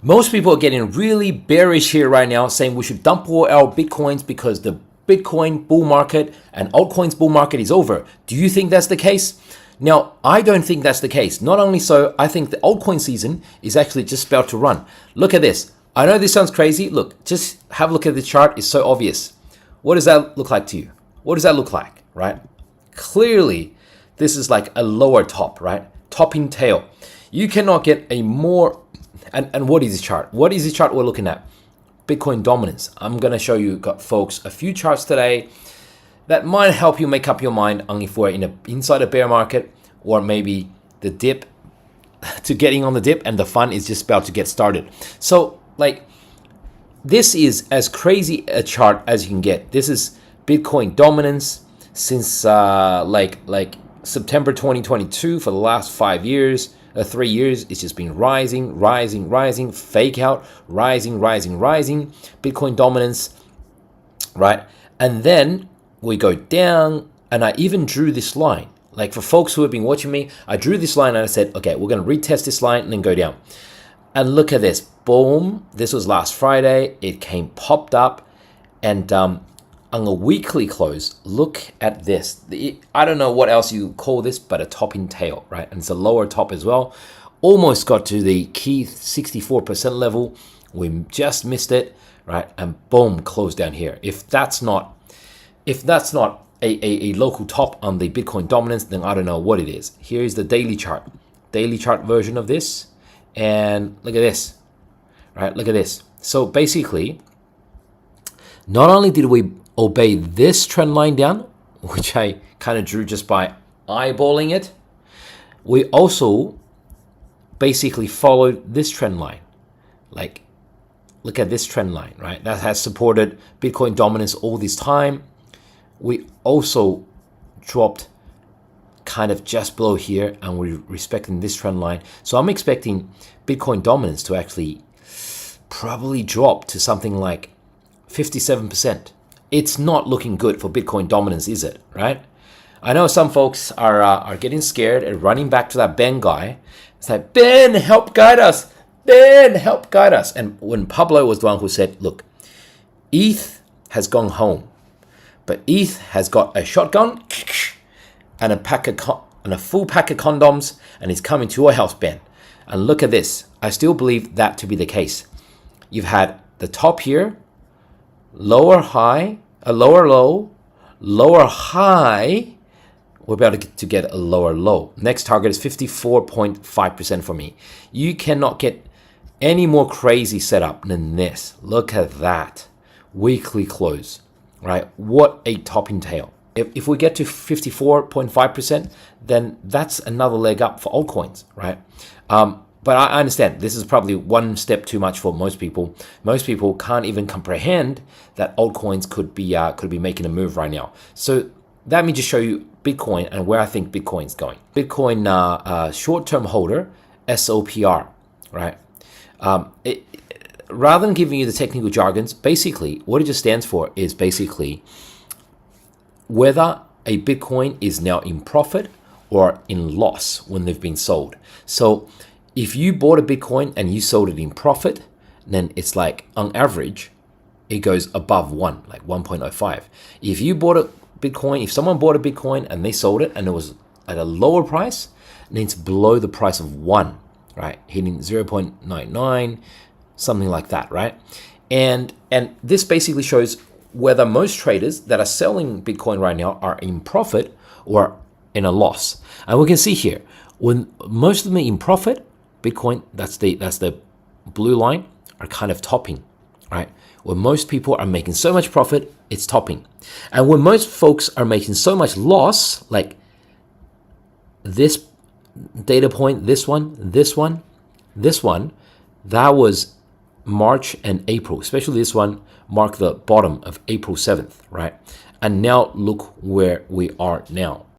Most people are getting really bearish here right now, saying we should dump all our Bitcoins because the Bitcoin bull market and altcoins bull market is over. Do you think that's the case? Now, I don't think that's the case. Not only so, I think the altcoin season is actually just about to run. Look at this. I know this sounds crazy. Look, just have a look at the chart. It's so obvious. What does that look like to you? What does that look like, right? Clearly, this is like a lower top, right? Topping tail. You cannot get a more... And what is this chart? What is this chart we're looking at? Bitcoin dominance. I'm going to show you, folks, a few charts today that might help you make up your mind on if we're inside a bear market or maybe the dip to getting on the dip and the fun is just about to get started. So, like, this is as crazy a chart as you can get. This is Bitcoin dominance since like September 2022 for the last 5 years. 3 years, it's just been rising, fake out, rising. Bitcoin dominance, right? And then we go down, and I even drew this line. Like for folks who have been watching me, I drew this line and I said, okay, we're going to retest this line and then go down. And look at this, boom. This was last Friday. It popped up, and on a weekly close, look at this. I don't know what else you call this, but a topping tail, right? And it's a lower top as well. Almost got to the key 64% level. We just missed it, right? And boom, closed down here. If that's not a local top on the Bitcoin dominance, then I don't know what it is. Here is the daily chart version of this. And look at this, right? Look at this. So basically, not only did we obey this trend line down, which I kind of drew just by eyeballing it, we also basically followed this trend line. Like, look at this trend line, right? That has supported Bitcoin dominance all this time. We also dropped kind of just below here, and we're respecting this trend line. So I'm expecting Bitcoin dominance to actually probably drop to something like 57%. It's not looking good for Bitcoin dominance, is it? Right? I know some folks are getting scared and running back to that Ben guy. It's like, Ben, help guide us. Ben, help guide us. And when Pablo was the one who said, look, ETH has gone home, but ETH has got a shotgun and a full pack of condoms, and it's coming to your house, Ben. And look at this. I still believe that to be the case. You've had the top here, lower high, a lower low, lower high. We're about to get a lower low. Next target is 54.5% for me. You cannot get any more crazy setup than this. Look at that. Weekly close, right? What a topping tail. If we get to 54.5%, then that's another leg up for altcoins, right? But I understand this is probably one step too much for most people. Most people can't even comprehend that altcoins could be making a move right now. So let me just show you Bitcoin and where I think Bitcoin's going. Bitcoin short-term holder, SOPR, right? Rather than giving you the technical jargons, basically what it just stands for is basically whether a Bitcoin is now in profit or in loss when they've been sold. So if you bought a Bitcoin and you sold it in profit, then it's like on average, it goes above 1, like 1.05. If you bought a Bitcoin, if someone bought a Bitcoin and they sold it and it was at a lower price, then it's below the price of 1, right? Hitting 0.99, something like that, right? And this basically shows whether most traders that are selling Bitcoin right now are in profit or in a loss. And we can see here, when most of them are in profit, Bitcoin, that's the blue line, are kind of topping, right? When most people are making so much profit, it's topping. And when most folks are making so much loss, like this data point, this one, that was March and April, especially this one marked the bottom of April 7th, right? And now look where we are now.